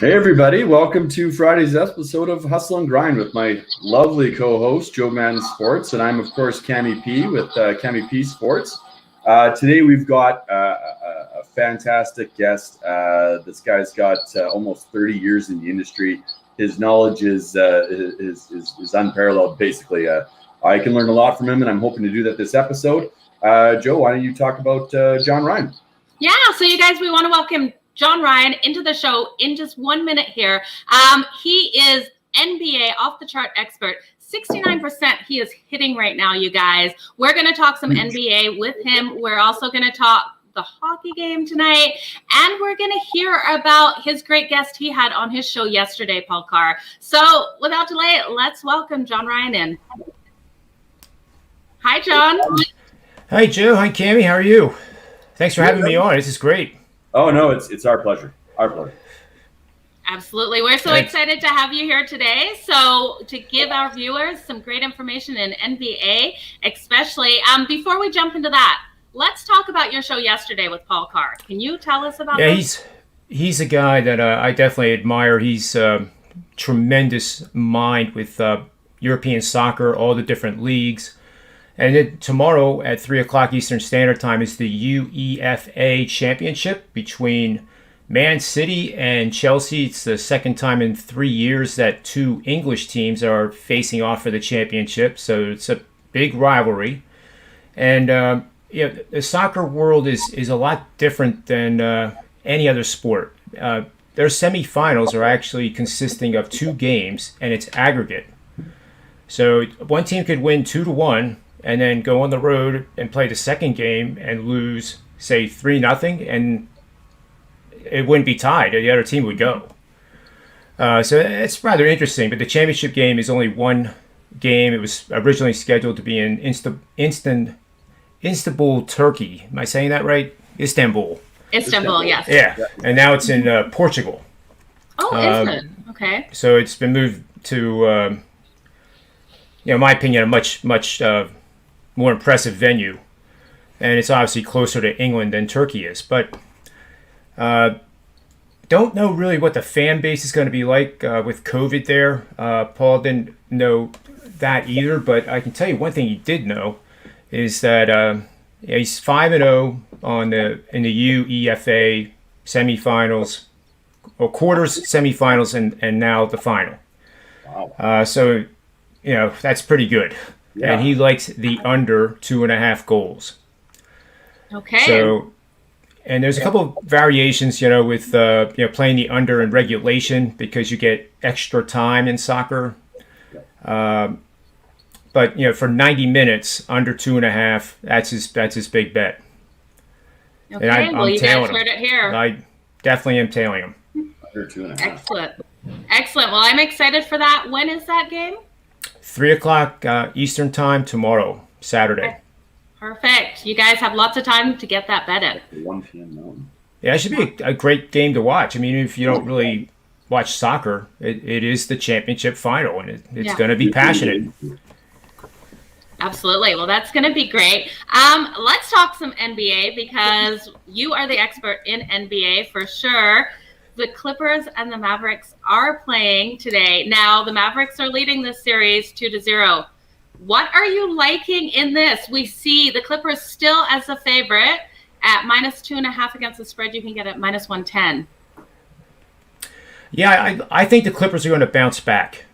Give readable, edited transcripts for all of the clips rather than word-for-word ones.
Hey everybody, welcome to Friday's episode of Hustle and Grind with my lovely co-host Joe Madden Sports, and I'm of course Cammy P with Cammy P Sports. Today we've got a fantastic guest. This guy's got almost 30 years in the industry. His knowledge is unparalleled. Basically, I can learn a lot from him, and I'm hoping to do that this episode. Joe, why don't you talk about John Ryan? Yeah, so you guys, we want to welcome John Ryan into the show in just 1 minute here. He is NBA off the chart expert. 69% he is hitting right now, you guys. We're going to talk some NBA with him. We're also going to talk the hockey game tonight, and we're going to hear about his great guest he had on his show yesterday, Paul Carr. So without delay, let's welcome John Ryan in. Hi, John. Hi, Joe. Hi, Cammy. How are you? Thanks for having me on. This is great. Oh, no, it's our pleasure. Our pleasure. Absolutely. We're so excited to have you here today. So to give our viewers some great information in NBA, especially, before we jump into that, let's talk about your show yesterday with Paul Carr. Can you tell us about this? He's a guy that I definitely admire. He's a tremendous mind with European soccer, all the different leagues. And then tomorrow at 3 o'clock Eastern Standard Time is the UEFA Championship between Man City and Chelsea. It's the second time in 3 years that two English teams are facing off for the championship. So it's a big rivalry. And the soccer world is a lot different than any other sport. Their semifinals are actually consisting of two games, and it's aggregate. So one team could win 2-1. And then go on the road and play the second game and lose, say, 3-0, and it wouldn't be tied. The other team would go. So it's rather interesting. But the championship game is only one game. It was originally scheduled to be in Istanbul, Turkey. Am I saying that right? Istanbul, yes. Yeah, and now it's in Portugal. Oh, is it? Okay. So it's been moved to, in my opinion, a much more impressive venue, and it's obviously closer to England than Turkey is. But don't know really what the fan base is going to be like with COVID there. Paul didn't know that either, but I can tell you one thing he did know is that he's 5-0 in the UEFA semifinals, or quarters, semifinals, and now the final. Wow. So that's pretty good. Yeah. And he likes the under 2.5 goals. Okay. So, and there's a couple of variations, with playing the under in regulation because you get extra time in soccer. But for 90 minutes, under 2.5, that's his big bet. Okay. And I'm you guys heard it here. I definitely am tailing him. Under 2.5. Excellent. Well, I'm excited for that. When is that game? 3 o'clock Eastern Time tomorrow, Saturday. Okay. Perfect. You guys have lots of time to get that bet in. 1 p.m. Mountain. Yeah, it should be a great game to watch. I mean, if you don't really watch soccer, it is the championship final, and it's going to be passionate. Absolutely. Well, that's going to be great. Let's talk some NBA because you are the expert in NBA for sure. The Clippers and the Mavericks are playing today. Now, the Mavericks are leading this series 2-0. What are you liking in this? We see the Clippers still as a favorite at -2.5 against the spread. You can get at -110. Yeah, I think the Clippers are going to bounce back.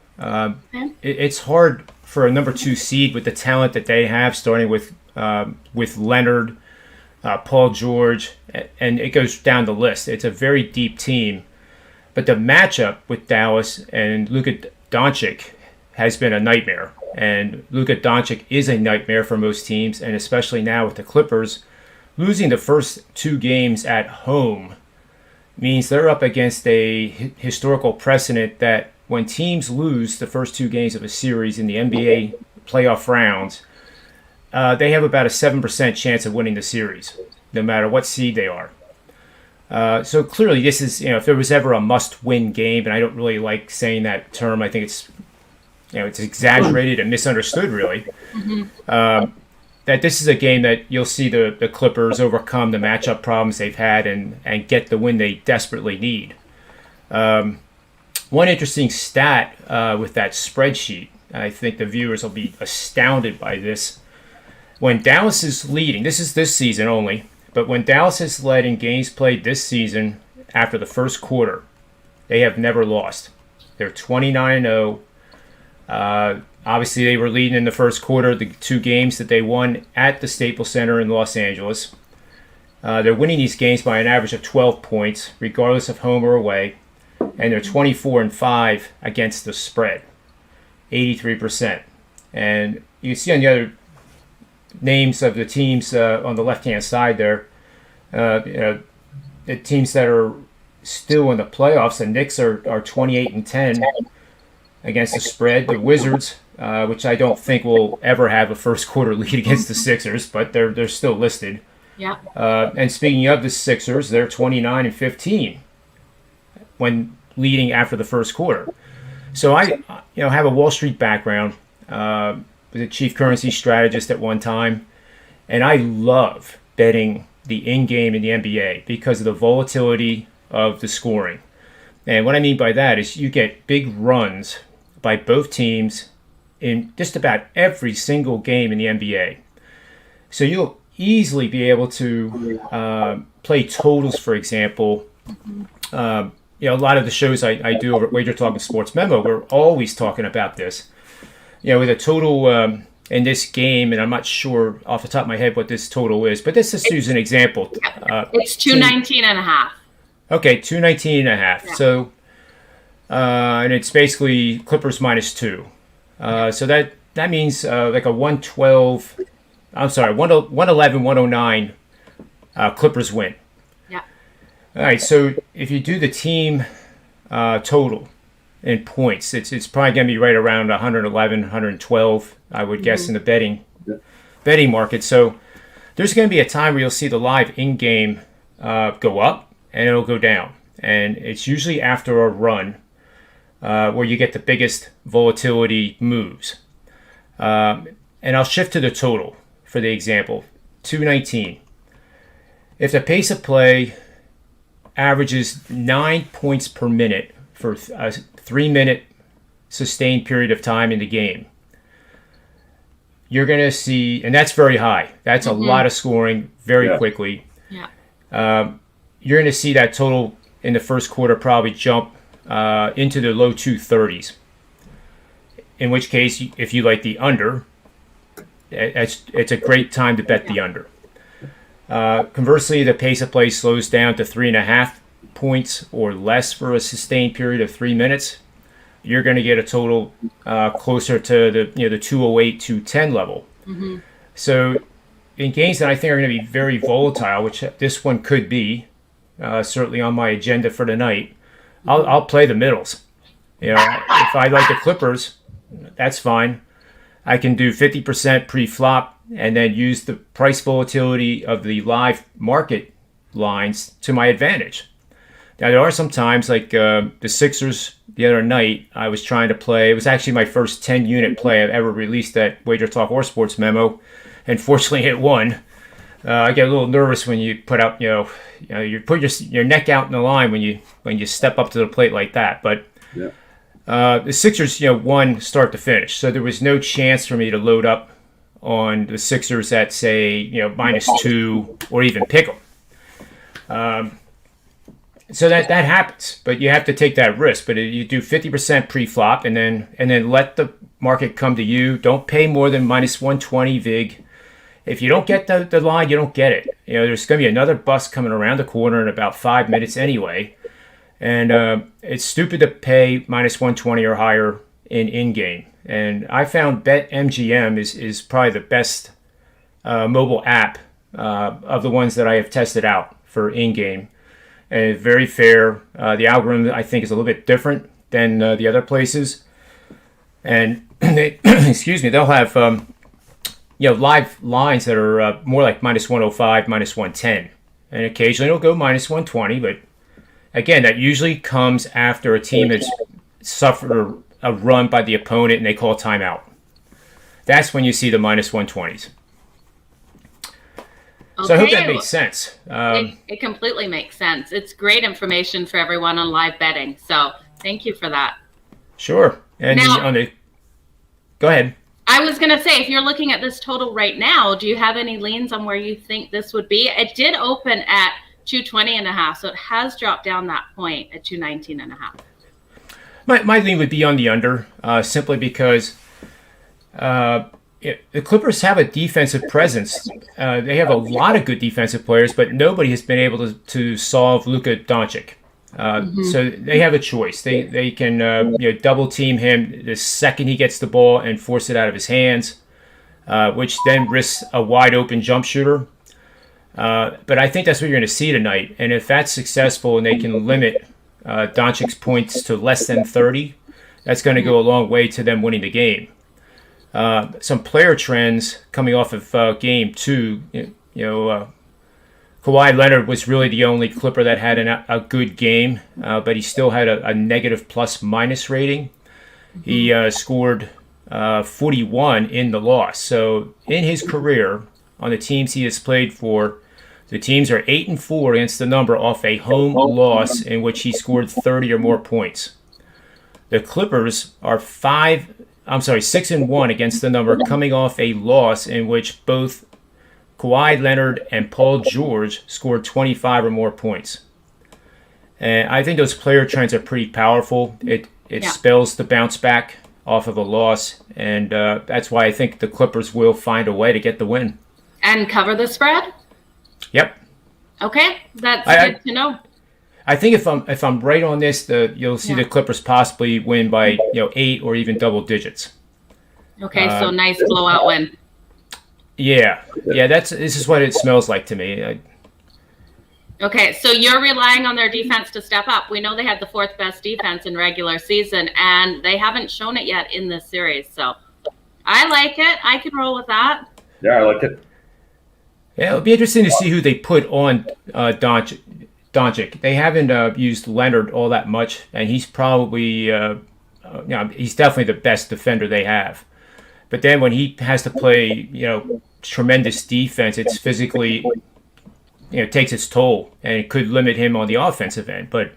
It's hard for a number 2 seed with the talent that they have, starting with Leonard, Paul George, and it goes down the list. It's a very deep team. But the matchup with Dallas and Luka Doncic has been a nightmare. And Luka Doncic is a nightmare for most teams, and especially now with the Clippers. Losing the first 2 games at home means they're up against a historical precedent that when teams lose the first 2 games of a series in the NBA playoff rounds, they have about a 7% chance of winning the series, no matter what seed they are. So clearly this is, if there was ever a must-win game, and I don't really like saying that term, I think it's exaggerated and misunderstood, really, that this is a game that you'll see the Clippers overcome the matchup problems they've had and get the win they desperately need. One interesting stat with that spreadsheet, I think the viewers will be astounded by this. When Dallas is leading, this is this season only, but when Dallas is led in games played this season after the first quarter, they have never lost. They're 29-0. Obviously, they were leading in the first quarter, the 2 games that they won at the Staples Center in Los Angeles. They're winning these games by an average of 12 points, regardless of home or away, and they're 24-5 against the spread, 83%. And you see on the other names of the teams on the left-hand side there, the teams that are still in the playoffs. The Knicks are 28-10 against the spread. The Wizards, which I don't think will ever have a first quarter lead against the Sixers, but they're still listed. Yeah. And speaking of the Sixers, they're 29-15 when leading after the first quarter. So I have a Wall Street background. Was a chief currency strategist at one time, and I love betting the in-game in the NBA because of the volatility of the scoring. And what I mean by that is you get big runs by both teams in just about every single game in the NBA. So you'll easily be able to play totals, for example. A lot of the shows I do over at Wager Talking Sports Memo, we're always talking about this. With a total in this game, and I'm not sure off the top of my head what this total is, but let's just use an example. It's 219.5. Okay, 219.5. Yeah. So, and it's basically Clippers -2. So that means like a 112. I'm sorry, 111, 109 Clippers win. Yeah. All right. So if you do the team total in points, it's probably going to be right around 111, 112, I would guess, in the betting market. So there's going to be a time where you'll see the live in-game go up and it'll go down. And it's usually after a run where you get the biggest volatility moves. And I'll shift to the total for the example, 219. If the pace of play averages 9 points per minute for a 3-minute sustained period of time in the game, you're going to see, and that's very high. That's a lot of scoring very quickly. Yeah. You're going to see that total in the first quarter probably jump into the low 230s. In which case, if you like the under, it's a great time to bet the under. Conversely, the pace of play slows down to 3.5 points or less for a sustained period of 3 minutes. You're going to get a total closer to the 208, 210 level. Mm-hmm. So in games that I think are going to be very volatile, which this one could be, certainly on my agenda for tonight, I'll play the middles. If I like the Clippers, that's fine. I can do 50% pre-flop and then use the price volatility of the live market lines to my advantage. Now, there are some times, like the Sixers the other night, I was trying to play. It was actually my first 10-unit play I've ever released at Wager Talk or Sports Memo, and fortunately it won. I get a little nervous when you put out, you put your neck out in the line when you step up to the plate like that. But the Sixers, won start to finish, so there was no chance for me to load up on the Sixers at, say, -2 or even pick them. So that happens, but you have to take that risk. But you do 50% pre-flop, and then let the market come to you. Don't pay more than -120 vig. If you don't get the line, you don't get it. There's going to be another bus coming around the corner in about 5 minutes anyway. And it's stupid to pay -120 or higher in-game. And I found BetMGM is probably the best mobile app of the ones that I have tested out for in-game. And it's very fair. The algorithm, I think, is a little bit different than the other places. And they, they'll have live lines that are more like -105, -110. And occasionally it'll go -120, but again, that usually comes after a team that's suffered a run by the opponent and they call a timeout. That's when you see the -120s. So I hope that makes sense. It completely makes sense. It's great information for everyone on live betting. So thank you for that. Sure. And now, go ahead. I was going to say, if you're looking at this total right now, do you have any leans on where you think this would be? It did open at 220.5, so it has dropped down that point at 219.5. My lean would be on the under, simply because the Clippers have a defensive presence. They have a lot of good defensive players, but nobody has been able to solve Luka Doncic. So they have a choice. They can double team him the second he gets the ball and force it out of his hands, which then risks a wide open jump shooter. But I think that's what you're going to see tonight. And if that's successful and they can limit Doncic's points to less than 30, that's going to go a long way to them winning the game. Some player trends coming off of game 2, Kawhi Leonard was really the only Clipper that had a good game, but he still had a negative plus-minus rating. He scored 41 in the loss. So in his career, on the teams he has played for, the teams are 8-4 against the number off a home loss in which he scored 30 or more points. The Clippers are 6-1 against the number, coming off a loss in which both Kawhi Leonard and Paul George scored 25 or more points. And I think those player trends are pretty powerful. It spells the bounce back off of a loss, and that's why I think the Clippers will find a way to get the win. And cover the spread? Yep. Okay, that's good to know. I think if I'm right on this, you'll see the Clippers possibly win by 8 or even double digits. Okay, so nice blowout win. Yeah. This is what it smells like to me. Okay, so you're relying on their defense to step up. We know they had the 4th best defense in regular season, and they haven't shown it yet in this series. So I like it. I can roll with that. Yeah, I like it. Yeah, it'll be interesting to see who they put on Doncic. They haven't used Leonard all that much, and he's probably he's definitely the best defender they have. But then when he has to play, tremendous defense, it's physically, takes its toll, and it could limit him on the offensive end. But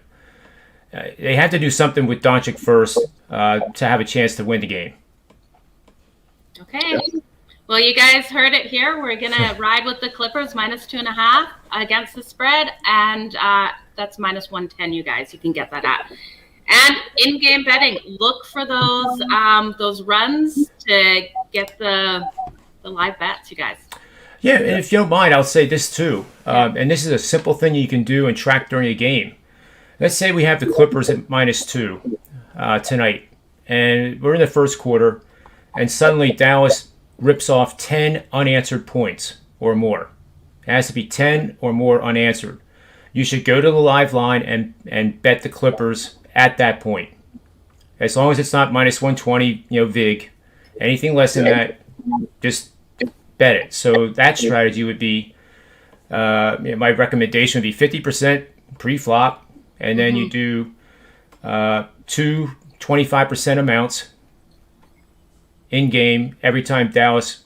they have to do something with Doncic first to have a chance to win the game. Okay. Well, you guys heard it here. We're going to ride with the Clippers -2.5 against the spread, and that's -110, you guys. You can get that at. And in-game betting, look for those runs to get the live bets, you guys. Yeah, and if you don't mind, I'll say this too. And this is a simple thing you can do and track during a game. Let's say we have the Clippers at -2 tonight, and we're in the first quarter, and suddenly Dallas rips off 10 unanswered points or more. It has to be 10 or more unanswered. You should go to the live line and bet the Clippers at that point. As long as it's not -120, vig. Anything less than that, just bet it. So that strategy would be, my recommendation would be 50% pre-flop, and then you do 2 25% amounts in-game every time Dallas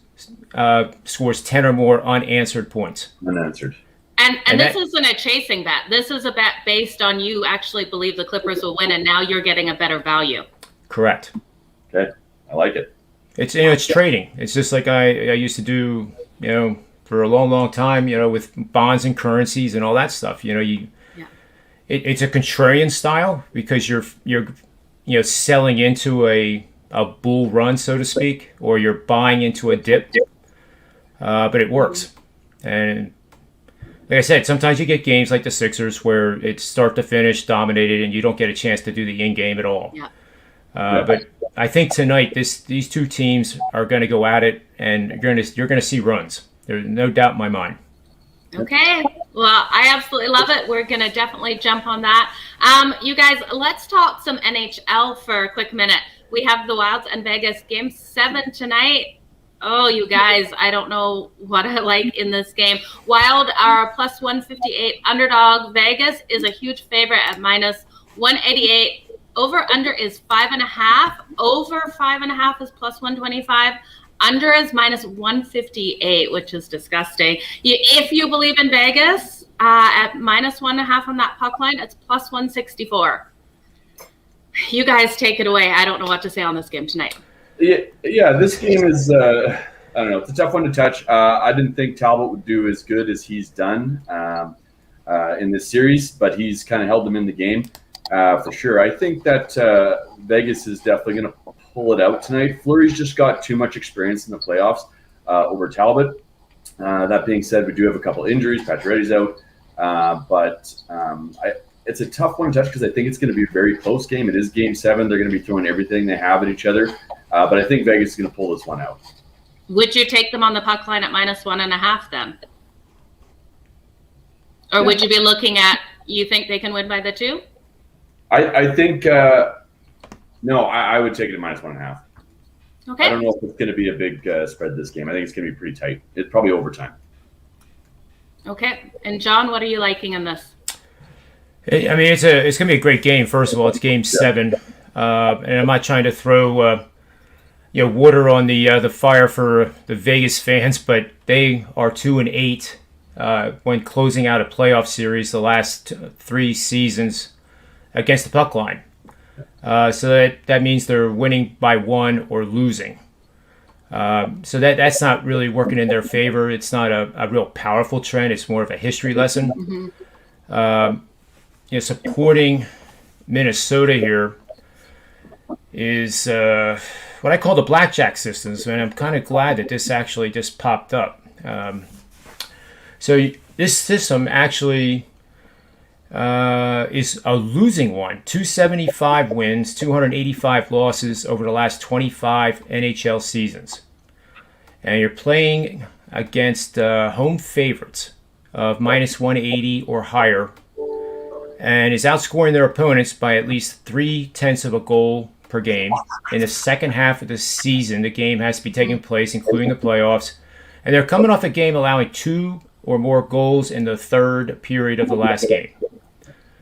scores 10 or more unanswered points. Unanswered. And this isn't a chasing bet. This is a bet based on you actually believe the Clippers will win, and now you're getting a better value. Correct. Okay, I like it. It's trading. It's just like I used to do, for a long, long time, with bonds and currencies and all that stuff. It's a contrarian style because you're selling into a bull run, so to speak, or you're buying into a dip. But it works. And like I said, sometimes you get games like the Sixers where it's start to finish dominated and you don't get a chance to do the in-game at all. Yeah. But I think tonight these two teams are going to go at it, and you're going to see runs. There's no doubt in my mind. Okay. Well, I absolutely love it. We're going to definitely jump on that. You guys, let's talk some NHL for a quick minute. We have the Wilds and Vegas Game 7 tonight. Oh, you guys, I don't know what I like in this game. Wild are +158 underdog. Vegas is a huge favorite at -188. Over under is 5.5. Over 5.5 is +125. Under is -158, which is disgusting. If you believe in Vegas, at -1.5 on that puck line, it's +164. You guys take it away. I don't know what to say on this game tonight. Yeah, this game is, I don't know, it's a tough one to touch. I didn't think Talbot would do as good as he's done in this series, but he's kind of held them in the game for sure. I think that Vegas is definitely going to pull it out tonight. Fleury's just got too much experience in the playoffs over Talbot. That being said, we do have a couple injuries. Pacioretty's out. It's a tough one to touch because I think it's going to be a very close game. It is Game 7. They're going to be throwing everything they have at each other. But I think Vegas is going to pull this one out. Would you take them on the puck line at -1.5 then? Or would you be looking at, you think they can win by the 2? I think, no, I would take it at -1.5. Okay. I don't know if it's going to be a big spread this game. I think it's going to be pretty tight. It's probably overtime. Okay. And John, what are you liking in this? I mean, it's going to be a great game. First of all, it's Game 7, and I'm not trying to throw water on the fire for the Vegas fans, but they are 2-8 when closing out a playoff series the last 3 seasons against the puck line. So that means they're winning by 1 or losing. So that's not really working in their favor. It's not a real powerful trend. It's more of a history lesson. Supporting Minnesota here is what I call the blackjack systems, and I'm kind of glad that this actually just popped up. So this system actually is a losing one. 275 wins, 285 losses over the last 25 NHL seasons. And you're playing against home favorites of -180 or higher, and is outscoring their opponents by at least 0.3 of a goal per game. In the second half of the season, the game has to be taking place, including the playoffs. And they're coming off a game allowing 2 or more goals in the third period of the last game.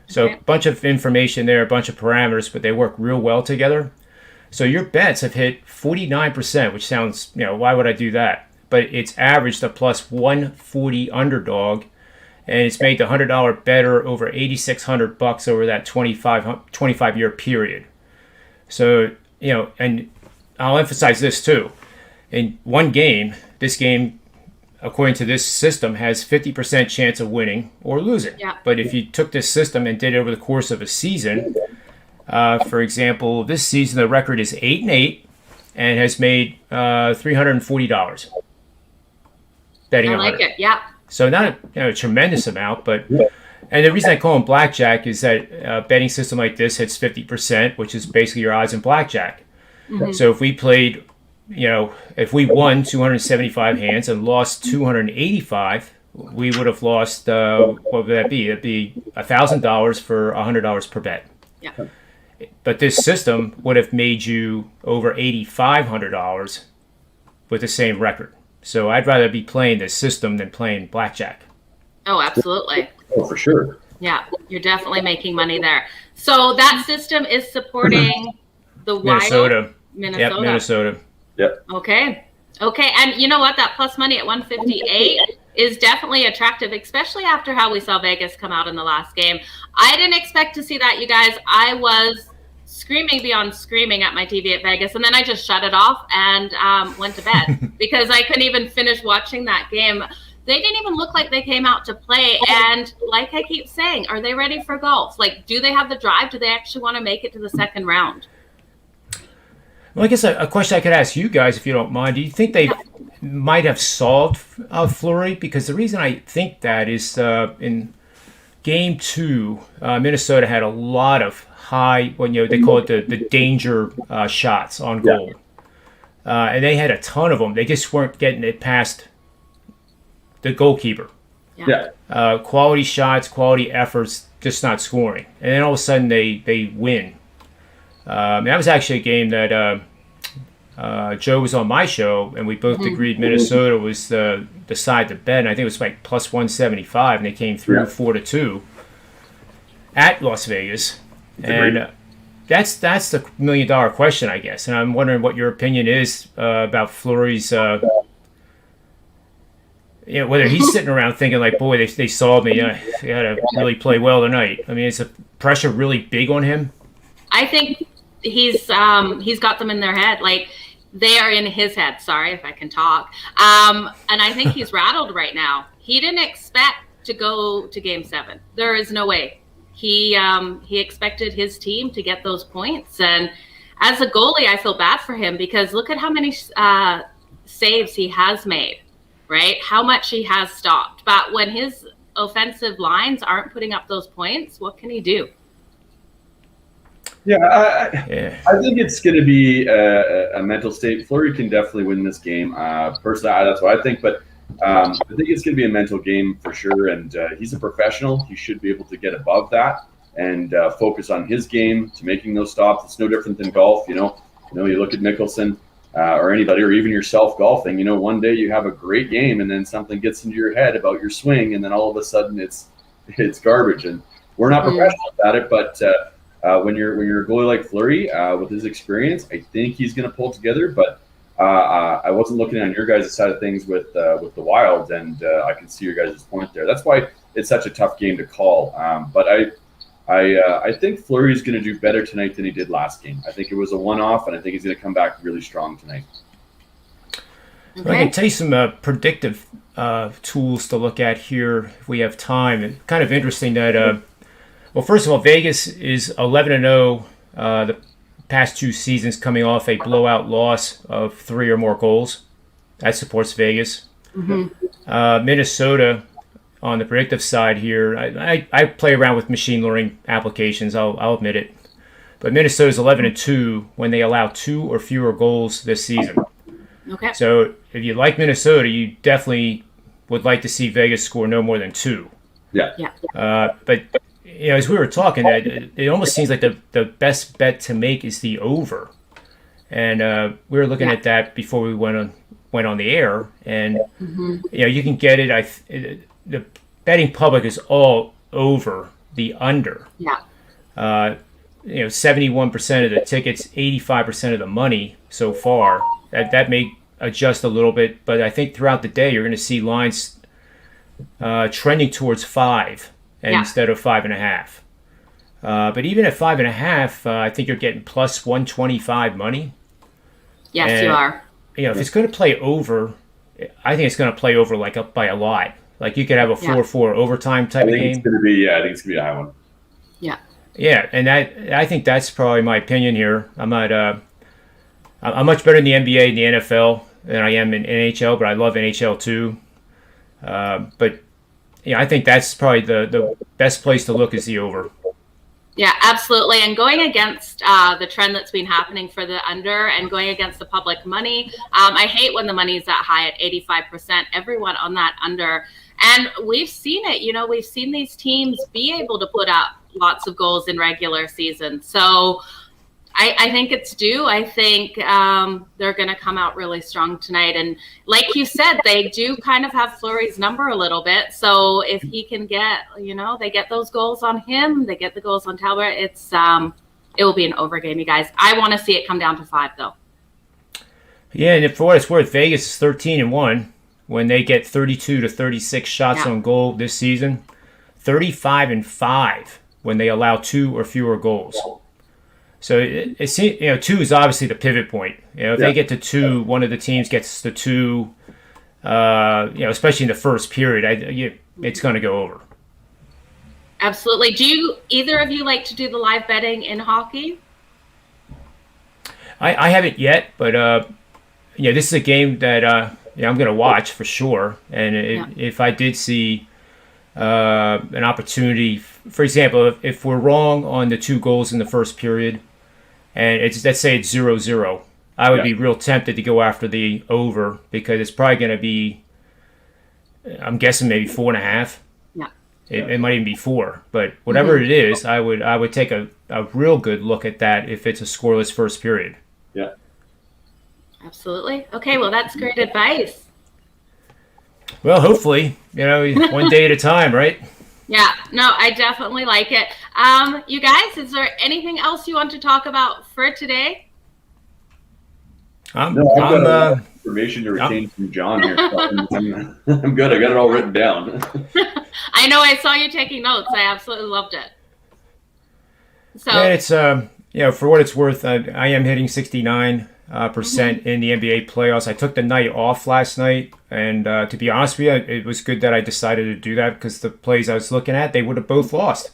So a bunch of information there, a bunch of parameters, but they work real well together. So your bets have hit 49%, which sounds, why would I do that? But it's averaged a +140 underdog, and it's made the $100 better over $8,600 over that 25-year period. So, and I'll emphasize this too. In one game, this game, according to this system, has 50% chance of winning or losing. Yeah. But if you took this system and did it over the course of a season, for example, this season the record is 8-8 and has made $340 betting. I like it. Yeah. So not a tremendous amount, but and the reason I call them blackjack is that a betting system like this hits 50%, which is basically your odds in blackjack. Mm-hmm. So if we played, if we won 275 hands and lost 285, we would have lost, what would that be? It'd be $1,000 for $100 per bet. Yeah. But this system would have made you over $8,500 with the same record. So I'd rather be playing this system than playing blackjack. Oh, absolutely. Oh, for sure. Yeah, you're definitely making money there. So that system is supporting the Minnesota. Minnesota. Yep, Minnesota. Yep. Okay. And you know what? That plus money at 158 is definitely attractive, especially after how we saw Vegas come out in the last game. I didn't expect to see that, you guys. I was screaming beyond screaming at my TV at Vegas, and then I just shut it off and went to bed because I couldn't even finish watching that game. They didn't even look like they came out to play. And like I keep saying, are they ready for golf? Like, do they have the drive? Do they actually want to make it to the second round? Well, I guess a question I could ask you guys, if you don't mind, do you think they might have solved Fleury? Because the reason I think that is in Game 2, Minnesota had a lot of high, they call it the danger shots on goal. Yeah. And they had a ton of them. They just weren't getting it past the goalkeeper. Yeah. Quality shots, quality efforts, just not scoring. And then all of a sudden they win. That was actually a game that Joe was on my show, and we both agreed Minnesota was the side to bet. And I think it was like plus 175, and they came through 4-2 at Las Vegas. And that's the $1 million question, I guess. And I'm wondering what your opinion is about Fleury's. Whether he's sitting around thinking like, boy, they saw me. I got to really play well tonight. I mean, is the pressure really big on him? I think he's got them in their head. Like, they are in his head. Sorry if I can talk. And I think he's rattled right now. He didn't expect to go to Game 7. There is no way. He expected his team to get those points. And as a goalie, I feel bad for him because look at how many saves he has made, right? How much he has stopped. But when his offensive lines aren't putting up those points, what can he do? Yeah, I think it's going to be a mental state. Fleury can definitely win this game. Personally, that's what I think. But I think it's going to be a mental game for sure. And he's a professional. He should be able to get above that and focus on his game to making those stops. It's no different than golf. You look at Mickelson or anybody, or even yourself golfing. One day you have a great game, and then something gets into your head about your swing, and then all of a sudden it's garbage. And we're not professionals at it, but when you're a goalie like Fleury with his experience, I think he's going to pull together. But I wasn't looking on your guys' side of things with the Wild, and I can see your guys' point there. That's why it's such a tough game to call. But I think Fleury is going to do better tonight than he did last game. I think it was a one-off, and I think he's going to come back really strong tonight. Okay. I can tell you some predictive tools to look at here if we have time. And kind of interesting that, well, first of all, Vegas is 11-0 the past 2 seasons, coming off a blowout loss of 3 or more goals. That supports Vegas. Minnesota, on the predictive side here, I play around with machine learning applications, I'll admit it. But Minnesota's 11-2 when they allow 2 or fewer goals this season. Okay. So if you like Minnesota, you definitely would like to see Vegas score no more than 2. Yeah. But as we were talking, it almost seems like the best bet to make is the over. And we were looking at that before we went on the air, and you can get it. The betting public is all over the under. 71% of the tickets, 85% of the money so far. That may adjust a little bit, but I think throughout the day you're going to see lines trending towards 5 instead of 5.5. But even at 5.5, I think you're getting plus 125 money. Yes, and, you are. If it's going to play over, I think it's going to play over like up by a lot. Like you could have a 4-4 overtime type of game. I think it's going to be a high one. Yeah, and I think that's probably my opinion here. I'm much better in the NBA and the NFL than I am in NHL, but I love NHL too. But I think that's probably the best place to look is the over. Yeah, absolutely. And going against the trend that's been happening for the under and going against the public money, I hate when the money is that high at 85%. Everyone on that under. And we've seen it. We've seen these teams be able to put up lots of goals in regular season. So I think it's due. I think they're going to come out really strong tonight. And like you said, they do kind of have Fleury's number a little bit. So if he can get, they get those goals on him, they get the goals on Talbot, it will be an over game, you guys. I want to see it come down to 5, though. Yeah, and for what it's worth, Vegas is 13-1 when they get 32 to 36 shots on goal this season. 35-5 when they allow 2 or fewer goals. So it seems, 2 is obviously the pivot point. If they get to 2, one of the teams gets to 2, especially in the first period, it's going to go over. Absolutely. Do either of you like to do the live betting in hockey? I haven't yet, but this is a game that I'm going to watch for sure. And if I did see an opportunity, for example, if we're wrong on the 2 goals in the first period, and let's say it's 0-0, I would be real tempted to go after the over because it's probably going to be, I'm guessing maybe 4.5. Yeah. It might even be 4, but whatever it is, I would take a real good look at that if it's a scoreless first period. Yeah. Absolutely. Okay, well, that's great advice. Well, hopefully, one day at a time, right? Yeah, no, I definitely like it. You guys, is there anything else you want to talk about for today? I've got information to retain from John here. I'm good. I got it all written down. I know. I saw you taking notes. I absolutely loved it. So yeah, it's for what it's worth, I am hitting 69% in the NBA playoffs. I took the night off last night, and to be honest with you, it was good that I decided to do that because the plays I was looking at, they would have both lost.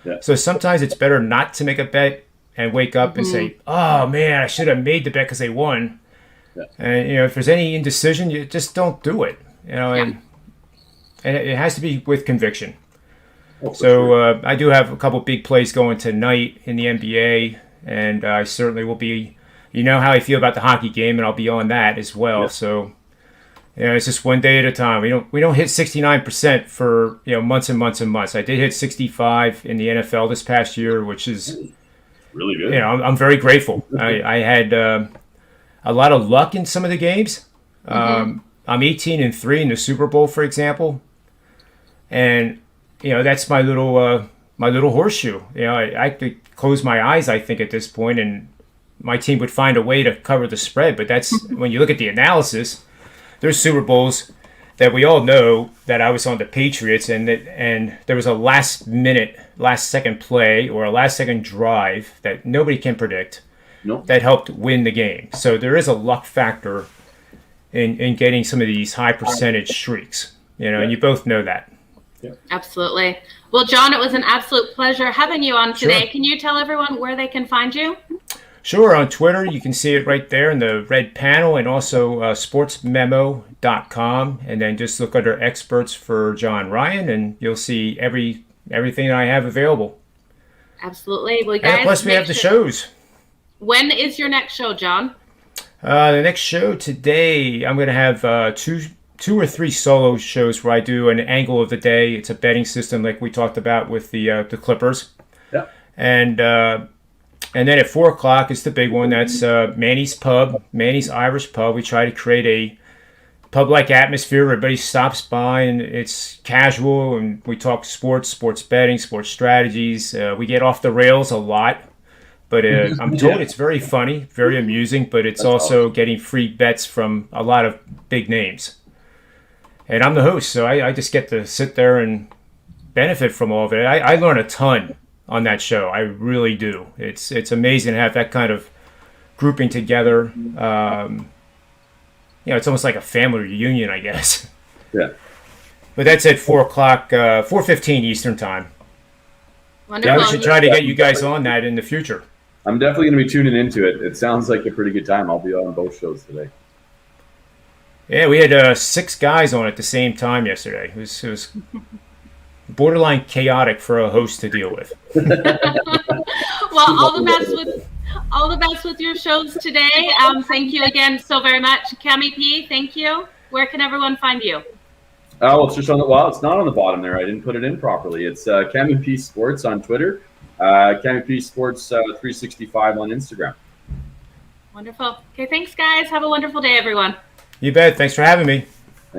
Yeah. So sometimes it's better not to make a bet and wake up and say, oh man, I should have made the bet because they won. Yeah. And if there's any indecision, you just don't do it. And it has to be with conviction. Oh, so sure. I do have a couple big plays going tonight in the NBA, and I certainly will be. You know how I feel about the hockey game, and I'll be on that as well. Yeah. So it's just one day at a time. We don't hit 69% for months and months and months. I did hit 65 in the NFL this past year, which is really good. I'm very grateful. I had a lot of luck in some of the games. I'm 18-3 in the Super Bowl, for example, and that's my little horseshoe. I could close my eyes, I think, at this point, and my team would find a way to cover the spread. But that's when you look at the analysis. There's Super Bowls that we all know that I was on the Patriots, and there was a last second play or a last second drive that nobody can predict. Nope. That helped win the game. So there is a luck factor in getting some of these high percentage streaks. And you both know that. Yeah. Absolutely. Well, John, it was an absolute pleasure having you on today. Sure. Can you tell everyone where they can find you? Sure. On Twitter, you can see it right there in the red panel, and also sportsmemo.com. And then just look under experts for John Ryan, and you'll see everything I have available. Absolutely. Well, guys, and plus, we have the shows. When is your next show, John? The next show today, I'm going to have two or three solo shows where I do an angle of the day. It's a betting system like we talked about with the Clippers. Yeah. And then at 4 o'clock is the big one. That's Manny's Pub, Manny's Irish Pub. We try to create a pub-like atmosphere. Everybody stops by, and it's casual, and we talk sports betting, sports strategies. We get off the rails a lot, but I'm told it's very funny, very amusing, but it's also getting free bets from a lot of big names. And I'm the host, so I just get to sit there and benefit from all of it. I learn a ton on that show. I really do. It's amazing to have that kind of grouping together. It's almost like a family reunion, I guess. Yeah. But that's at 4 o'clock, 4:15 Eastern time. Wonderful. Yeah, we should try to get you guys on that in the future. I'm definitely going to be tuning into it. It sounds like a pretty good time. I'll be on both shows today. Yeah, we had 6 guys on at the same time yesterday. It was borderline chaotic for a host to deal with. Well, all the best with your shows today. Thank you again so very much, Cami P. Thank you. Where can everyone find you? Oh, it's just on the it's not on the bottom there. I didn't put it in properly. It's Cami P Sports on Twitter, Cami P Sports 365 on Instagram. Wonderful. Okay, thanks, guys. Have a wonderful day, everyone. You bet. Thanks for having me.